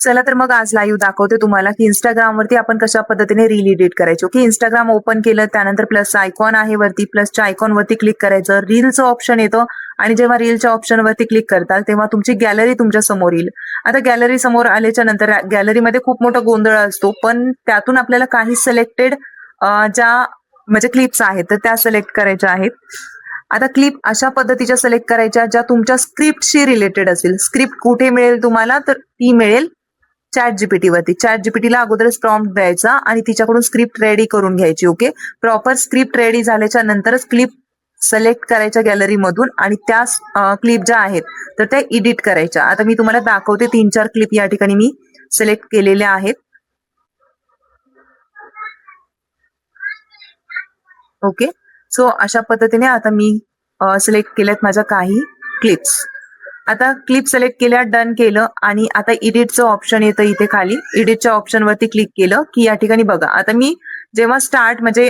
चला तर मग आज लाईव्ह दाखवते तुम्हाला की इंस्टाग्रामवरती आपण कशा पद्धतीने रील एडिट करायचो. की इंस्टाग्राम ओपन केलं, त्यानंतर प्लसचा आयकॉन आहे वरती, प्लसच्या आयकॉनवरती क्लिक करायचं, रीलचं ऑप्शन येतं आणि जेव्हा रीलच्या ऑप्शनवरती क्लिक करताल तेव्हा तुमची गॅलरी तुमच्या समोर येईल. आता गॅलरी समोर आल्याच्या नंतर गॅलरीमध्ये खूप मोठा गोंधळ असतो, पण त्यातून आपल्याला काही सिलेक्टेड ज्या म्हणजे क्लिप्स आहेत तर त्या सिलेक्ट करायच्या आहेत. आता क्लिप अशा पद्धतीच्या सिलेक्ट करायच्या ज्या तुमच्या स्क्रिप्टशी रिलेटेड असेल. स्क्रिप्ट कुठे मिळेल तुम्हाला, तर ती मिळेल चॅट जीपीटी वरती. चॅट जीपीटीला अगोदरच प्रॉम्प्ट द्यायचा आणि तिच्याकडून स्क्रिप्ट रेडी करून घ्यायची. ओके, प्रॉपर स्क्रिप्ट रेडी झाल्याच्या नंतरच क्लिप सिलेक्ट करायच्या गॅलरीमधून आणि त्या क्लिप ज्या आहेत तर त्या एडिट करायच्या. आता मी तुम्हाला दाखवते 3-4 क्लिप या ठिकाणी मी सिलेक्ट केलेल्या आहेत. ओके, सो अशा पद्धतीने आता मी सिलेक्ट केल्यात माझ्या काही क्लिप्स. आता क्लिप सिलेक्ट केल्या, डन केलं आणि आता एडिटचं ऑप्शन येतं इथे खाली. एडिटच्या ऑप्शनवरती क्लिक केलं की या ठिकाणी बघा, आता मी जेव्हा स्टार्ट म्हणजे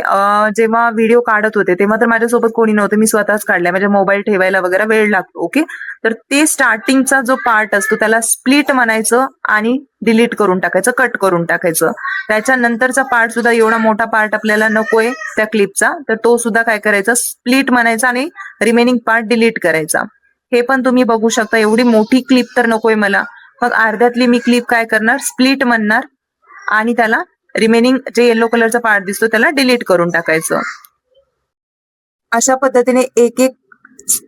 जेव्हा व्हिडिओ काढत होते तेव्हा तर माझ्यासोबत कोणी नव्हतं, मी स्वतःच काढलाय. म्हणजे मोबाईल ठेवायला वगैरे वेळ लागतो. ओके, तर ते स्टार्टिंगचा जो पार्ट असतो त्याला स्प्लिट म्हणायचं आणि डिलीट करून टाकायचं, कट करून टाकायचं. त्याच्यानंतरचा पार्ट सुद्धा एवढा मोठा पार्ट आपल्याला नकोय त्या क्लिपचा, तर तो सुद्धा काय करायचा, स्प्लिट म्हणायचा आणि रिमेनिंग पार्ट डिलीट करायचा. हे पण तुम्ही बघू शकता, एवढी मोठी क्लिप तर नकोय मला. मग अर्ध्यातली मी क्लिप काय करणार, स्प्लिट म्हणणार आणि त्याला रिमेनिंग जे येलो कलरचा पार्ट दिसतो त्याला डिलीट करून टाकायचं. अशा पद्धतीने एक एक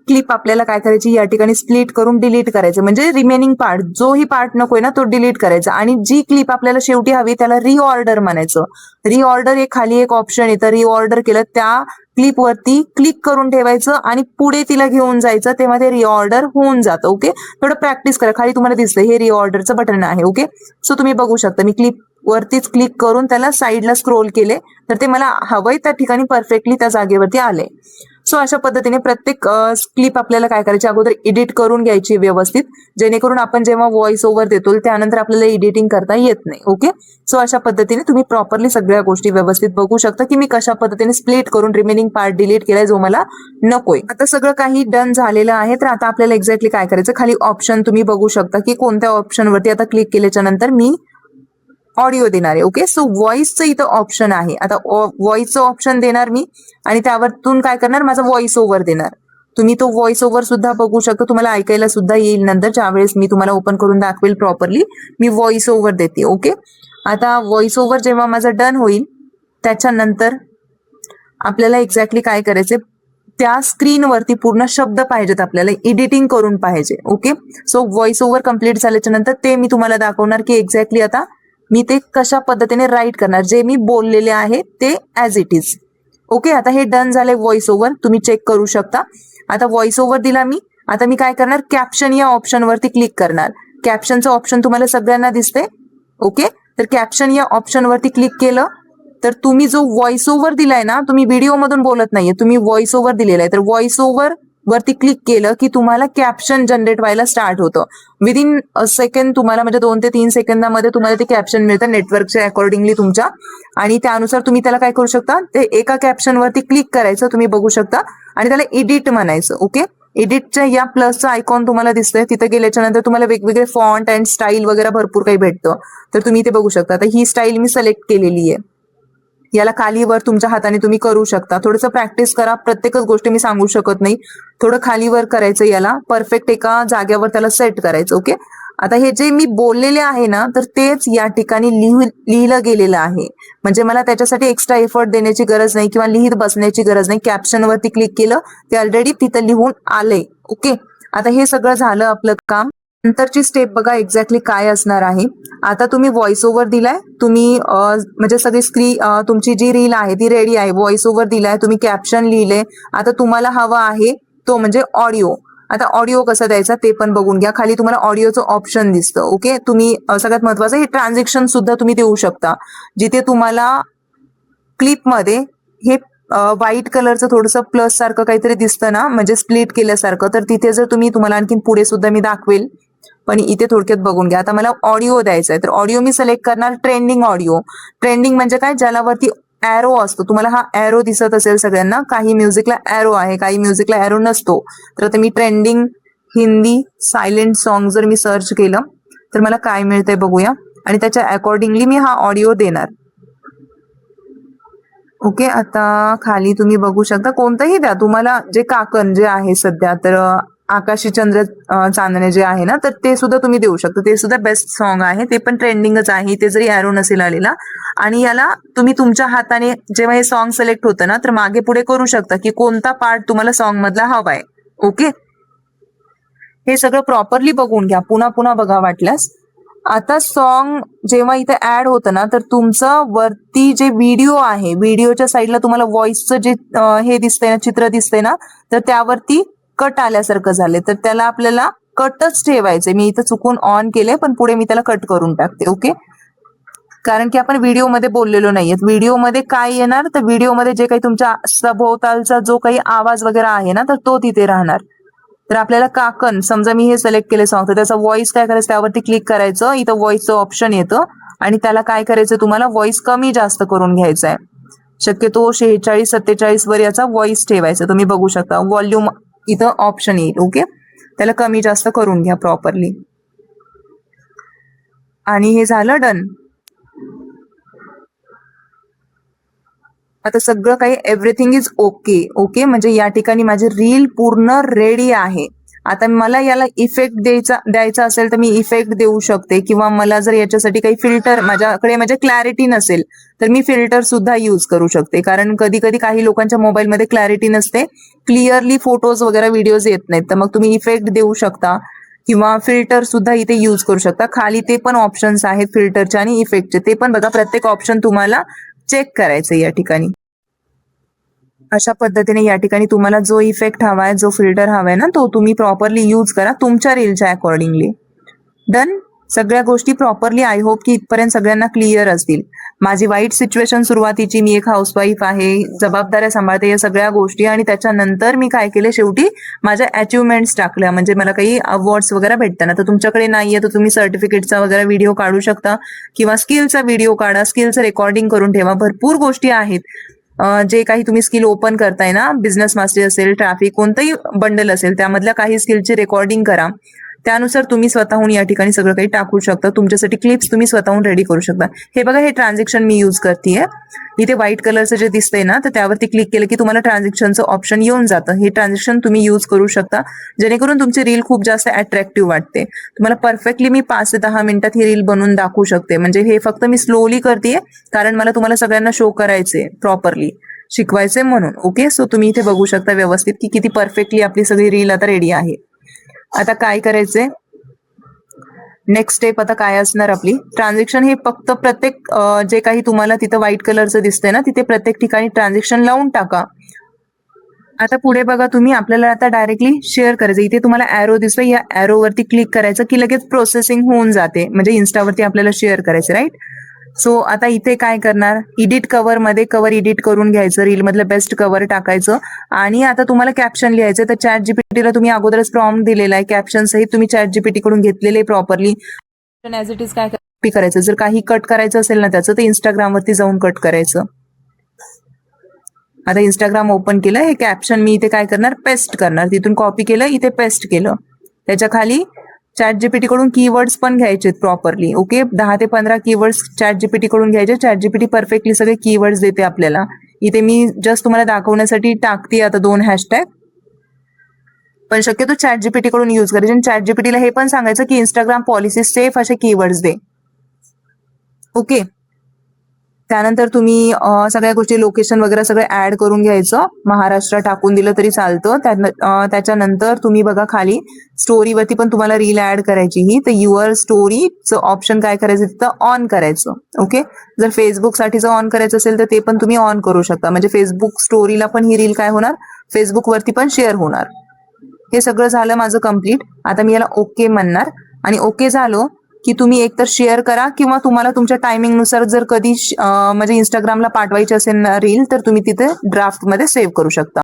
क्लिप आपल्याला काय करायची, या ठिकाणी स्प्लिट करून डिलीट करायचं. म्हणजे रिमेनिंग पार्ट, जोही पार्ट नकोय ना तो डिलीट करायचा. आणि जी क्लिप आपल्याला शेवटी हवी त्याला रिऑर्डर म्हणायचं. रिऑर्डर एक खाली एक ऑप्शन येतं, रिऑर्डर केलं त्या क्लिप वरती क्लिक करून ठेवायचं आणि पुढे तिला घेऊन जायचं, तेव्हा ते रिऑर्डर होऊन जातं. ओके, थोडं प्रॅक्टिस करा. खाली तुम्हाला दिसतंय हे रिऑर्डरचं बटन आहे. ओके, सो तुम्ही बघू शकता मी क्लिप वरतीच क्लिक करून त्याला साईडला स्क्रोल केले तर ते मला हवंय त्या ठिकाणी परफेक्टली त्या जागेवरती आले. सो अशा पद्धतीने प्रत्येक क्लिप आपल्याला काय करायची, अगोदर एडिट करून घ्यायची व्यवस्थित, जेणेकरून आपण जेव्हा व्हॉइस ओव्हर देतो त्यानंतर आपल्याला एडिटिंग करता येत नाही. ओके, सो अशा पद्धतीने तुम्ही प्रॉपरली सगळ्या गोष्टी व्यवस्थित बघू शकता की मी कशा पद्धतीने स्प्लिट करून रिमेनिंग पार्ट डिलीट केलाय जो मला नकोय. आता सगळं काही डन झालेलं आहे, तर आता आपल्याला एक्झॅक्टली काय करायचं, खाली ऑप्शन तुम्ही बघू शकता की कोणत्या ऑप्शनवरती आता क्लिक केल्याच्या नंतर मी ऑडिओ देणार आहे. ओके, सो व्हॉइसचं इथं ऑप्शन आहे. आता व्हॉइसचं ऑप्शन देणार मी आणि त्यावरतून काय करणार, माझा व्हॉइस ओव्हर देणार. तुम्ही तो व्हॉइस ओव्हर सुद्धा बघू शकता, तुम्हाला ऐकायला सुद्धा येईल नंतर ज्यावेळेस मी तुम्हाला ओपन करून दाखवेल प्रॉपरली. मी व्हॉइस ओव्हर देते. ओके, आता व्हॉइस ओव्हर जेव्हा माझं डन होईल त्याच्यानंतर आपल्याला एक्झॅक्टली काय करायचे, त्या स्क्रीनवरती पूर्ण शब्द पाहिजेत आपल्याला, एडिटिंग करून पाहिजे. Okay, so voice over complete झाल्याच्या नंतर ते मी तुम्हाला दाखवणार की एक्झॅक्टली आता मी ते कशा पद्धतीने राईट करणार, जे मी बोललेले आहे ते ऍज इट इज. ओके, आता हे डन झालंय व्हॉइस ओव्हर, तुम्ही चेक करू शकता. आता व्हॉइस ओव्हर दिला मी, आता मी काय करणार, कॅप्शन या ऑप्शनवरती क्लिक करणार. कॅप्शनचं ऑप्शन तुम्हाला सगळ्यांना दिसते. ओके, तर कॅप्शन या ऑप्शनवरती क्लिक केलं तर तुम्ही जो व्हॉइस ओव्हर दिलाय ना, तुम्ही व्हिडिओ मधून बोलत नाहीये, तुम्ही व्हॉइस ओव्हर दिलेला आहे, तर व्हॉइस ओव्हर वरती क्लिक केलं की तुम्हाला कॅप्शन जनरेट व्हायला स्टार्ट होतं. विदिन सेकंड तुम्हाला, म्हणजे 2 ते 3 सेकंदामध्ये तुम्हाला ते कॅप्शन मिळतं नेटवर्कच्या अकॉर्डिंगली तुमच्या, आणि त्यानुसार तुम्ही त्याला काय करू शकता, ते एका कॅप्शनवरती क्लिक करायचं, तुम्ही बघू शकता, आणि त्याला एडिट म्हणायचं. ओके, एडिटच्या या प्लसचं आयकॉन तुम्हाला दिसतंय, तिथे गेल्याच्या नंतर तुम्हाला वेगवेगळे फॉन्ट अँड स्टाईल वगैरे भरपूर काही भेटतं, तर तुम्ही ते बघू शकता. तर ही स्टाईल मी सिलेक्ट केलेली आहे. याला खालीवर तुमच्या हाताने तुम्ही करू शकता. थोडंसं प्रॅक्टिस करा, प्रत्येकच गोष्ट मी सांगू शकत नाही. थोडं खालीवर करायचं, याला परफेक्ट एका जागेवर त्याला सेट करायचं. ओके, आता हे जे मी बोललेले आहे ना, तर तेच या ठिकाणी लिहिलं गेलेलं आहे. म्हणजे मला त्याच्यासाठी एक्स्ट्रा एफर्ट देण्याची गरज नाही किंवा लिहित बसण्याची गरज नाही. कॅप्शनवरती क्लिक केलं ते ऑलरेडी तिथं लिहून आलंय. ओके, आता हे सगळं झालं आपलं काम. नंतरची स्टेप बघा एक्झॅक्टली काय असणार आहे. आता तुम्ही व्हॉइस ओव्हर दिलाय, तुम्ही म्हणजे सगळी तुमची जी रील आहे ती रेडी आहे, व्हॉइस ओव्हर दिलाय, तुम्ही कॅप्शन लिहिले. आता तुम्हाला हवा आहे तो म्हणजे ऑडिओ. आता ऑडिओ कसा द्यायचा ते पण बघून घ्या. खाली तुम्हाला ऑडिओचं ऑप्शन दिसतं. ओके, तुम्ही सगळ्यात महत्वाचं हे ट्रान्झॅक्शन सुद्धा तुम्ही देऊ शकता. जिथे तुम्हाला क्लिपमध्ये हे व्हाईट कलरचं थोडंसं प्लस सारखं काहीतरी दिसतं ना, म्हणजे स्प्लिट केल्यासारखं, तर तिथे जर तुम्हाला आणखी पुढे सुद्धा मी दाखवेल, पण इथे थोडक्यात बघून घ्या. आता मला ऑडिओ द्यायचा आहे, तर ऑडिओ मी सिलेक्ट करणार ट्रेंडिंग ऑडिओ. ट्रेंडिंग म्हणजे काय, ज्याला वरती ॲरो असतो. तुम्हाला हा ॲरो दिसत असेल सगळ्यांना, काही म्युझिकला ॲरो आहे, काही म्युझिकला ॲरो नसतो. तर आता मी ट्रेंडिंग हिंदी सायलेंट सॉन्ग जर मी सर्च केलं तर मला काय मिळतंय बघूया आणि त्याच्या अकॉर्डिंगली मी हा ऑडिओ देणार. ओके, आता खाली तुम्ही बघू शकता, कोणतंही द्या तुम्हाला, जे काकण जे आहे सध्या तर आकाशी चंद्र चांदणे जे आहे ना, तर ते सुद्धा तुम्ही देऊ शकता. ते सुद्धा बेस्ट सॉन्ग आहे, ते पण ट्रेंडिंगच आहे, ते जरी ॲरो नसेल आलेला. आणि याला तुम्ही तुमच्या हाताने जेव्हा हे सॉन्ग सिलेक्ट होतं ना, तर मागे पुढे करू शकता की कोणता पार्ट तुम्हाला सॉन्ग मधला हवाय. ओके, हे सगळं प्रॉपरली बघून घ्या, पुन्हा पुन्हा बघा वाटल्यास. आता सॉन्ग जेव्हा इथे ऍड होतं ना, तर तुमचं वरती जे व्हिडिओ आहे, व्हिडिओच्या साईडला तुम्हाला व्हॉइसचं जे हे दिसतंय ना, चित्र दिसतंय ना, तर त्यावरती कट आल्यासारखं झाले, तर त्याला आपल्याला कटच ठेवायचे. मी इथं चुकून ऑन केले, पण पुढे मी त्याला कट करून टाकते. ओके, कारण की आपण व्हिडिओमध्ये बोललेलो नाहीये. व्हिडिओमध्ये काय येणार, तर व्हिडिओमध्ये जे काही तुमच्या सभोवतालचा जो काही आवाज वगैरे आहे ना, तर तो तिथे राहणार. तर आपल्याला काकण, समजा मी हे सिलेक्ट केले सॉन्ग, तर त्याचा व्हॉइस काय करायचं, त्यावरती क्लिक करायचं, इथं व्हॉइसचं ऑप्शन येतं आणि त्याला काय करायचं, तुम्हाला व्हॉइस कमी जास्त करून घ्यायचा आहे. शक्यतो 46-47 वर याचा व्हॉइस ठेवायचा. तुम्ही बघू शकता व्हॉल्यूम इथं ऑप्शन येईल. ओके, त्याला कमी जास्त करून घ्या प्रॉपरली. आणि हे झालं डन. आता सगळं काही एव्हरीथिंग इज ओके. ओके, म्हणजे या ठिकाणी माझी रील पूर्ण रेडी आहे. आता मला याला इफेक्ट द्यायचा असेल तर मी इफेक्ट देऊ शकते, किंवा मला जर याच्यासाठी काही फिल्टर, माझ्याकडे म्हणजे क्लॅरिटी नसेल तर मी फिल्टर सुद्धा यूज करू शकते. कारण कधी कधी काही लोकांच्या मोबाईलमध्ये क्लॅरिटी नसते, क्लिअरली फोटोज वगैरे व्हिडिओज येत नाहीत, तर मग तुम्ही इफेक्ट देऊ शकता किंवा फिल्टर सुद्धा इथे यूज करू शकता. खाली ते पण ऑप्शन्स आहेत फिल्टरचे आणि इफेक्टचे, ते पण बघा. प्रत्येक ऑप्शन तुम्हाला चेक करायचं या ठिकाणी. अशा पद्धतीने या ठिकाणी तुम्हाला जो इफेक्ट हवाय, जो फिल्टर हवाय ना, तो तुम्ही प्रॉपरली यूज करा तुमच्या रीलच्या अकॉर्डिंगली. डन. सगळ्या गोष्टी प्रॉपरली, आय होप की इथपर्यंत सगळ्यांना क्लिअर असतील. माझी वाईट सिच्युएशन सुरुवातीची, मी एक हाऊसवाईफ आहे, जबाबदाऱ्या सांभाळते या सगळ्या गोष्टी, आणि त्याच्यानंतर मी काय केले, शेवटी माझ्या अचिव्हमेंट्स टाकल्या, म्हणजे मला काही अवॉर्ड्स वगैरे भेटतात ना. तर तुमच्याकडे नाहीये तर तुम्ही सर्टिफिकेटचा वगैरे व्हिडिओ काढू शकता, किंवा स्किलचा व्हिडिओ काढा, स्किलचं रेकॉर्डिंग करून ठेवा. भरपूर गोष्टी आहेत. जे काही तुम्ही स्किल ओपन करताय ना, बिझनेस मास्टरी असेल, ट्रॅफिक, कोणतंही बंडल असेल, त्यामधल्या काही स्किलची रेकॉर्डिंग करा. त्यानुसार तुम्ही स्वतःहून या ठिकाणी सगळं काही टाकू शकता. तुमच्यासाठी क्लिप्स तुम्ही स्वतःहून रेडी करू शकता. हे बघा, हे ट्रान्झॅक्शन मी यूज करतेय. इथे व्हाईट कलरचं जे दिसतंय ना, तर त्यावरती क्लिक केलं की तुम्हाला ट्रान्झॅक्शनचं ऑप्शन येऊन जातं. हे ट्रान्झॅक्शन तुम्ही यूज करू शकता, जेणेकरून तुमची रील खूप जास्त अट्रॅक्टिव्ह वाटते. तुम्हाला परफेक्टली मी 5 ते 10 मिनिटात ही रील बनवून दाखवू शकते. म्हणजे हे फक्त मी स्लोली करतेय, कारण मला तुम्हाला सगळ्यांना शो करायचे, प्रॉपरली शिकवायचे म्हणून. ओके, सो तुम्ही इथे बघू शकता व्यवस्थित की किती परफेक्टली आपली सगळी रील आता रेडी आहे. आता काय करायचंय, नेक्स्ट स्टेप आता काय असणार आपली, ट्रान्झॅक्शन हे फक्त प्रत्येक जे काही तुम्हाला तिथं व्हाईट कलरचं दिसतंय ना, तिथे प्रत्येक ठिकाणी ट्रान्झॅक्शन लावून टाका. आता पुढे बघा, तुम्ही आपल्याला आता डायरेक्टली शेअर करायचं. इथे तुम्हाला ॲरो दिसतोय, या ॲरोवरती क्लिक करायचं की लगेच प्रोसेसिंग होऊन जाते, म्हणजे इन्स्टावरती आपल्याला शेअर करायचं, राईट. सो आता इथे काय करणार, एडिट कव्हर मध्ये कव्हर एडिट करून घ्यायचं, रील मधलं बेस्ट कव्हर टाकायचं, आणि आता तुम्हाला कॅप्शन लिहायचं. तर चॅट जीपीटीला तुम्ही अगोदरच प्रॉम्प्ट दिलेला आहे, कॅप्शन सहित तुम्ही चॅट जीपीटी कडून घेतलेले प्रॉपरली. ऍज इट इज काय कॉपी करायचं, जर काही कट करायचं असेल ना त्याचं, तर इंस्टाग्रामवरती जाऊन कट करायचं. आता इंस्टाग्राम ओपन केलं, हे कॅप्शन मी इथे काय करणार, पेस्ट करणार. तिथून कॉपी केलं, इथे पेस्ट केलं. त्याच्या खाली चॅट जीपीटी कडून कीवर्ड्स पण घ्यायचे प्रॉपरली. ओके, 10 ते 15 कीवर्ड्स चॅट जीपीटी कडून घ्यायचे. चॅट जीपीटी परफेक्टली सगळे कीवर्ड्स देते आपल्याला. इथे मी जस्ट तुम्हाला दाखवण्यासाठी टाकते आता 2 हॅशटॅग, पण शक्यतो चॅट जीपीटी कडून यूज करायचे. चॅट जीपीटीला हे पण सांगायचं की इंस्टाग्राम पॉलिसी सेफ असे कीवर्ड्स दे. ओके, त्यानंतर तुम्ही सगळ्या गोष्टी, लोकेशन वगैरे सगळं ऍड करून घ्यायचं. महाराष्ट्र टाकून दिलं तरी चालतं. त्याच्यानंतर तुम्ही बघा खाली स्टोरीवरती पण तुम्हाला रील ऍड करायची ही, तर युअर स्टोरीचं ऑप्शन काय करायचं, तिथं ऑन करायचं. ओके, जर फेसबुकसाठीचं ऑन करायचं असेल तर ते पण तुम्ही ऑन करू शकता, म्हणजे फेसबुक स्टोरीला पण ही रील काय होणार, फेसबुकवरती पण शेअर होणार. हे सगळं झालं माझं कम्प्लीट. आता मी याला ओके म्हणणार, आणि ओके झालो की तुम्ही एकतर शेअर करा, किंवा तुम्हाला तुमच्या टायमिंगनुसार जर कधी म्हणजे इंस्टाग्रामला पाठवायची असेल ना रील, तर तुम्ही तिथे ड्राफ्टमध्ये सेव्ह करू शकता.